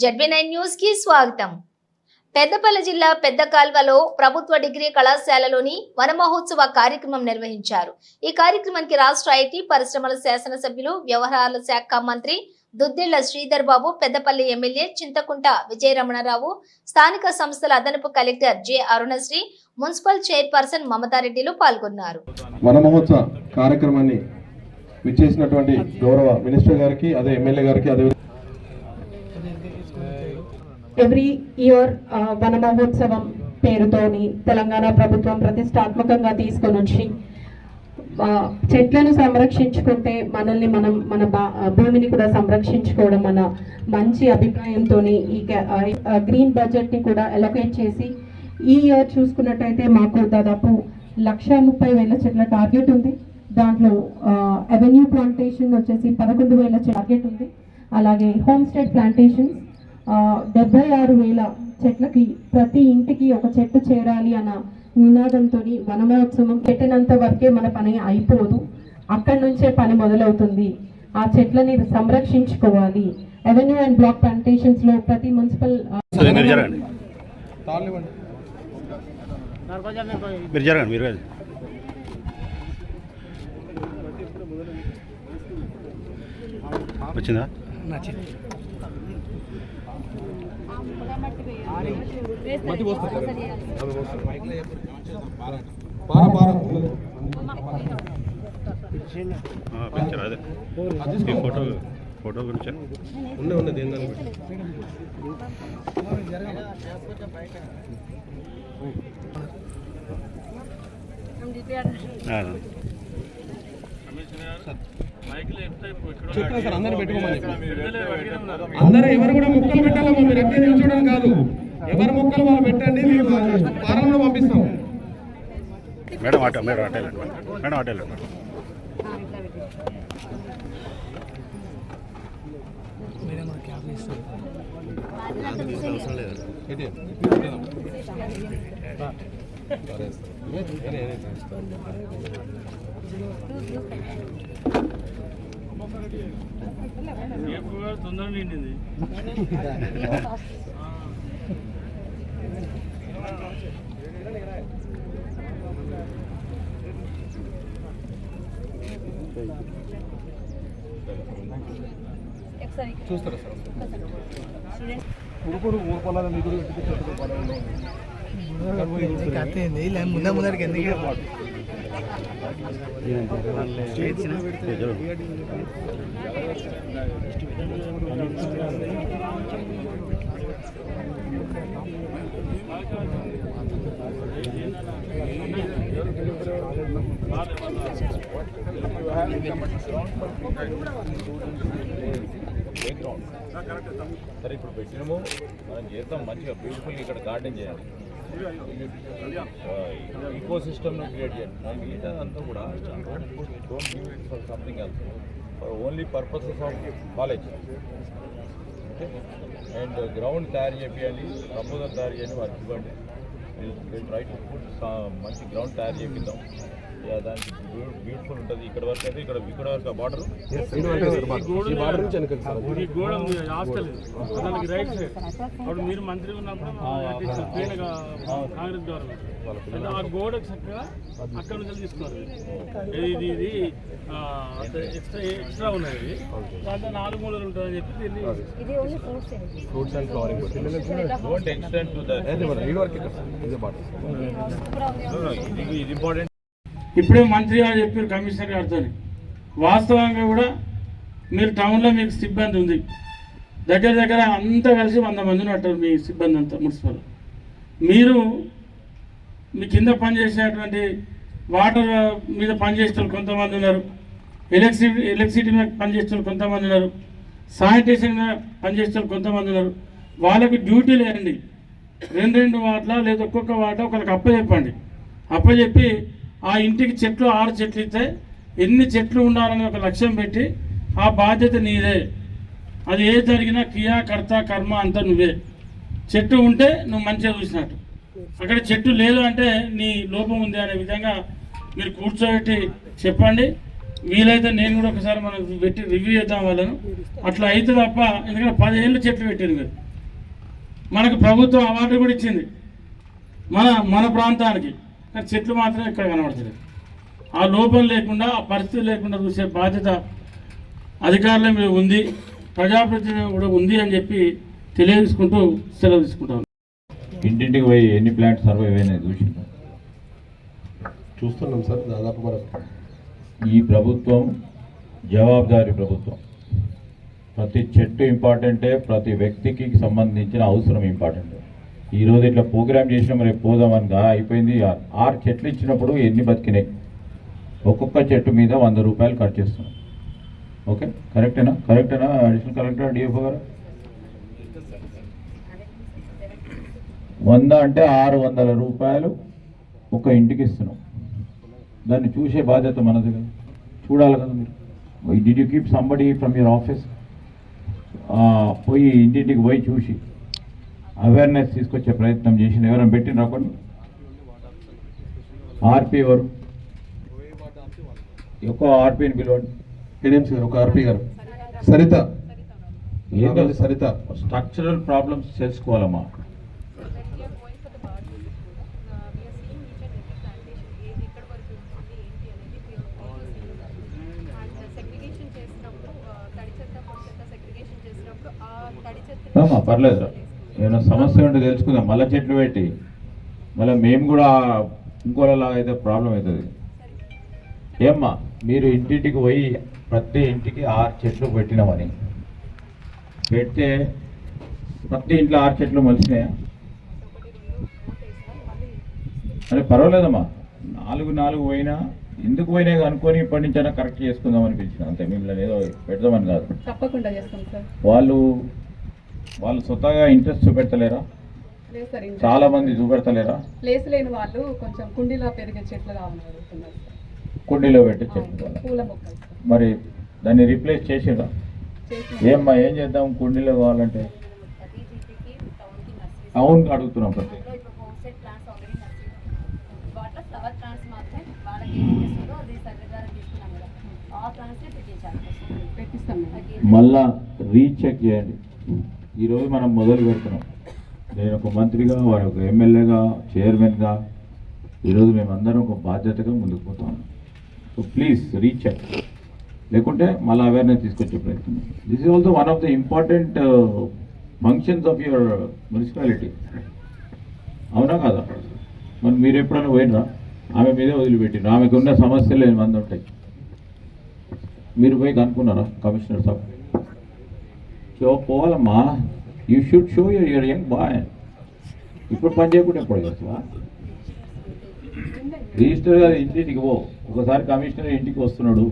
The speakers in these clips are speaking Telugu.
ZB9 న్యూస్ కి స్వాగతం. పెద్దపల్లి జిల్లా పెద్ద కాల్వలో ప్రభుత్వ డిగ్రీ కళాశాలలోని వన మహోత్సవ కార్యక్రమం నిర్వహించారు. ఈ కార్యక్రమానికి రాష్ట్ర ఐటీ పరిశ్రమల శాసనసభ్యులు వ్యవహారాల శాఖ మంత్రి దుద్దిళ్ల శ్రీధర్ బాబు, పెద్దపల్లి ఎమ్మెల్యే చింతకుంట విజయరమణరావు, స్థానిక సంస్థల అదనపు collector J Arunasri, municipal chairperson మమతారెడ్డిలు పాల్గొన్నారు. వన మహోత్సవ కార్యక్రమాన్ని విచ్చేసినటువంటి గౌరవ మినిస్టర్ గారికి, అదే ఎమ్మెల్యే గారికి, అదే ఎవ్రీ ఇయర్ వన మహోత్సవం పేరుతోని తెలంగాణ ప్రభుత్వం ప్రతిష్టాత్మకంగా తీసుకొని వచ్చి చెట్లను సంరక్షించుకుంటే మనల్ని మన భూమిని కూడా సంరక్షించుకోవడం మన మంచి అభిప్రాయంతో ఈ గ్రీన్ బడ్జెట్ని కూడా అలొకేట్ చేసి ఈ ఇయర్ చూసుకున్నట్టయితే మాకు దాదాపు 1,30,000 చెట్ల టార్గెట్ ఉంది. దాంట్లో అవెన్యూ ప్లాంటేషన్ వచ్చేసి 11,000 టార్గెట్ ఉంది. అలాగే హోమ్ స్టేట్ ప్లాంటేషన్స్ 76,000 చెట్లకి ప్రతి ఇంటికి ఒక చెట్టు చేరాలి అన్న నినాదంతో వన మహోత్సవం పెట్టినంత వరకే మన పని అయిపోదు, అక్కడి నుంచే పని మొదలవుతుంది. ఆ చెట్లని సంరక్షించుకోవాలి. అవెన్యూ అండ్ బ్లాక్ ప్లాంటేషన్స్ లో ప్రతి మున్సిపల్ వచ్చిందా అదే ఫోటో గురించి ఉన్నది ఏందని చెప్పిన సార్ అందరూ పెట్టుకోమని. అందరూ ఎవరు కూడా ముక్కలు పెట్టాలమ్మా, మీరు ఎక్కడ నిల్చోవడం కాదు. ఎవరు ముక్కలు వాళ్ళు పెట్టండి, మేము పారంలో పంపిస్తాం. మేడం ఆటో మేడం ఆటో తొందరగా నిండింది. చూస్తారా సార్ ఊరుకోవాలని ముందరికి ఎందుకు సరే ఇప్పుడు పెట్టినాము, మనం చేద్దాం మంచిగా బ్యూటిఫుల్ ఇక్కడ గార్డెన్ చేయాలి, ఈకో సిస్టమ్ను క్రియేట్ చేయాలి. నాకు మిగతా అంతా కూడా don't give it for something else, for only purposes of college. Okay, and ground తయారు చేయాలి, ప్రపోజల్ తయారు చేయాలి, వారికి ఇవ్వండి. ట్రై టు పుట్ మంచి గ్రౌండ్ తయారు చేపిద్దాం, దానికి బ్యూటిఫుల్ ఉంటుంది. ఇక్కడ వరకు అయితే ఇక్కడ వరకు బార్డర్ అప్పుడు మీరు మంత్రి ఉన్నప్పుడు కాంగ్రెస్ గవర్నమెంట్ ఆ గోడకు చక్కగా అక్కడ నుంచి తీసుకున్నారు. ఇది ఎక్స్ట్రా ఉన్నది, దాంట్లో 4 మూలలు ఉంటుందని చెప్పి దీన్ని ఇది ఇంపార్టెంట్. ఇప్పుడే మంత్రి గారు చెప్పారు, కమిషనర్ గారితో. వాస్తవంగా కూడా మీరు టౌన్లో మీకు సిబ్బంది ఉంది, దగ్గర అంతా కలిసి 100 మంది ఉంటారు మీ సిబ్బంది అంతా మున్సిపల్. మీరు మీ కింద పనిచేసేటువంటి వాటర్ మీద పనిచేసే వాళ్ళు కొంతమంది ఉన్నారు, ఎలక్ట్రిసిటీ మీద పనిచేసే వాళ్ళు కొంతమంది ఉన్నారు, శానిటేషన్ మీద పనిచేసే వాళ్ళు కొంతమంది ఉన్నారు. వాళ్ళకి డ్యూటీలు వేయండి. 2 వార్డుల లేదా ఒక్కొక్క వార్డు ఒకరికి అప్పచెప్పండి. అప్పచెప్పి ఆ ఇంటికి 6 చెట్లు ఇస్తే ఎన్ని చెట్లు ఉండాలని ఒక లక్ష్యం పెట్టి ఆ బాధ్యత నీదే. అది ఏ జరిగినా క్రియా కర్త కర్మ అంతా నువ్వే. చెట్టు ఉంటే నువ్వు మంచిగా చూసినట్టు, అక్కడ చెట్టు లేదు అంటే నీ లోపం ఉంది అనే విధంగా మీరు కూర్చోబెట్టి చెప్పండి. వీలైతే నేను కూడా ఒకసారి మనం పెట్టి రివ్యూ చేద్దాం వాళ్ళను. అట్లా అయితే తప్ప, ఎందుకంటే 10 ఏళ్ళు చెట్లు పెట్టారు మీరు, మనకు ప్రభుత్వం అవార్డు కూడా ఇచ్చింది మన ప్రాంతానికి, కానీ చెట్లు మాత్రం ఇక్కడ కనబడతలేదు. ఆ లోపం లేకుండా, ఆ పరిస్థితి లేకుండా చూసే బాధ్యత అధికారుల మీద ఉంది, ప్రజాప్రతినిధి కూడా ఉంది అని చెప్పి తెలియజేసుకుంటూ సెలవు తీసుకుంటాను. ఇంటింటికి పోయి ఎన్ని ప్లాంట్ సర్వే అయినాయి చూసిందా? చూస్తున్నాం సార్. దాదాపు మనం ఈ ప్రభుత్వం జవాబుదారీ ప్రభుత్వం. ప్రతి చెట్టు ఇంపార్టెంటే, ప్రతి వ్యక్తికి సంబంధించిన అవసరం ఇంపార్టెంట్. ఈరోజు ఇట్లా ప్రోగ్రామ్ చేసినా రేపు పోదామని అయిపోయింది. 6 చెట్లు ఇచ్చినప్పుడు ఎన్ని బతికినాయి? ఒక్కొక్క చెట్టు మీద 100 రూపాయలు ఖర్చు చేస్తున్నాం. ఓకే, కరెక్టేనా? అడిషనల్ కలెక్టర్ డిఎఫ్ఓ గారు 100 అంటే 600 రూపాయలు ఒక ఇంటికి ఇస్తున్నాం. దాన్ని చూసే బాధ్యత మనది కదా, చూడాలి కదా మీరు. Did you keep somebody from your office పోయి ఇంటింటికి పోయి చూసి అవేర్నెస్ తీసుకొచ్చే ప్రయత్నం చేసిన ఎవరైనా పెట్టిన కొన్ని ఆర్పీ ఎవరు? ఎక్కువ ఆర్పీని పిలవండి. ఏడీఎంసీ గారు, ఒక ఆర్పీ గారు, సరిత, ఏంటో సరిత. Structural problems తెలుసుకోవాలమ్మా. పర్లేదు, ఏమైనా సమస్య ఉంటే తెలుసుకుందాం. మళ్ళీ చెట్లు పెట్టి మళ్ళీ మేము కూడా ఇంకోలాగా అయితే ప్రాబ్లం అవుతుంది. ఏమ్మా, మీరు ఇంటింటికి పోయి ప్రతి ఇంటికి 6 చెట్లు పెట్టినామని పెడితే ప్రతి ఇంట్లో 6 చెట్లు మొలిసినాయా? అరే పర్వాలేదమ్మా, 4 పోయినా ఎందుకు పోయినాయి అనుకొని ఇప్పటి నుంచైనా కరెక్ట్ చేసుకుందామని పిలిచిన అంతే. మిమ్మల్ని ఏదో పెడదామని కాదు. తప్పకుండా చేస్తాం సార్. వాళ్ళు స్వతహాగా ఇంట్రెస్ట్ చూపెడతలేరా? లేదు సార్, చాలా మంది చూపెడతలేరా? ప్లేస్ లేని వాళ్ళు కొంచెం కుండీలో పెరిగే చెట్లు కావాలని అడుగుతున్నారు సార్. కుండీలో పెట్టే చెట్లు పూల మొక్కలు మరి దాన్ని రీప్లేస్ చేసిరా? ఏమ్మా, ఏం చేద్దాం కుండీలో కావాలంటే? అవును అడుగుతున్నాం. ప్రతి మళ్ళా రీచెక్ చేయండి. ఈరోజు మనం మొదలు పెడుతున్నాం. నేను ఒక మంత్రిగా, వారు ఒక ఎమ్మెల్యేగా, చైర్మన్గా ఈరోజు మేమందరం ఒక బాధ్యతగా ముందుకు పోతాం. సో ప్లీజ్ రీచెక్, లేకుంటే మళ్ళీ అవేర్నెస్ తీసుకొచ్చే ప్రయత్నం. This is also one of the important functions of your municipality. అవునా కదా? మరి మీరు ఎప్పుడైనా పోయినరా? ఆమె మీదే వదిలిపెట్టిన ఆమెకు ఉన్న సమస్యలు 8 మంది ఉంటాయి. మీరు పోయి కనుక్కున్నారా కమిషనర్ సాబ్? పోవాలమ్మా, you should show your young boy. ఇప్పుడు పని చేయకుండా ఎప్పుడు చేస్తావా? రిజిస్టర్ గారు ఇంటికి పో. ఒకసారి కమిషనర్ ఇంటికి వస్తున్నాడు,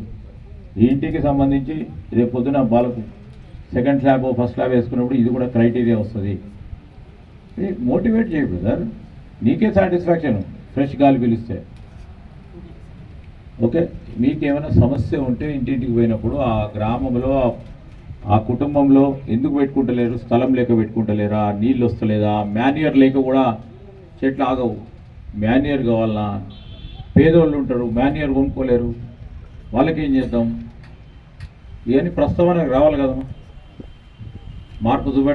ఈ ఇంటికి సంబంధించి రేపు పొద్దున వాళ్ళకు సెకండ్ స్లాబ్ ఫస్ట్ స్లాబ్ వేసుకున్నప్పుడు ఇది కూడా క్రైటీరియా వస్తుంది. మోటివేట్ చేయ బ్రదర్, నీకే సాటిస్ఫాక్షన్ ఫ్రెష్ గాలి పిలిస్తే. ఓకే, మీకు ఏమైనా సమస్య ఉంటే ఇంటింటికి పోయినప్పుడు ఆ గ్రామంలో ఆ కుటుంబంలో ఎందుకు పెట్టుకుంటలేరు? స్థలం లేక పెట్టుకుంటలేరా? నీళ్ళు వస్తలేదా? మాన్యూర్ లేక కూడా చెట్లు ఆగవు. మాన్యూర్ కావాలన్నా? పేదోళ్ళు ఉంటారు, మాన్యూర్ కొనుక్కోలేరు, వాళ్ళకి ఏం చేద్దాం? ఇవన్నీ ప్రస్తావనకు రావాలి కదమ్మా. మార్పు చూపెట్ట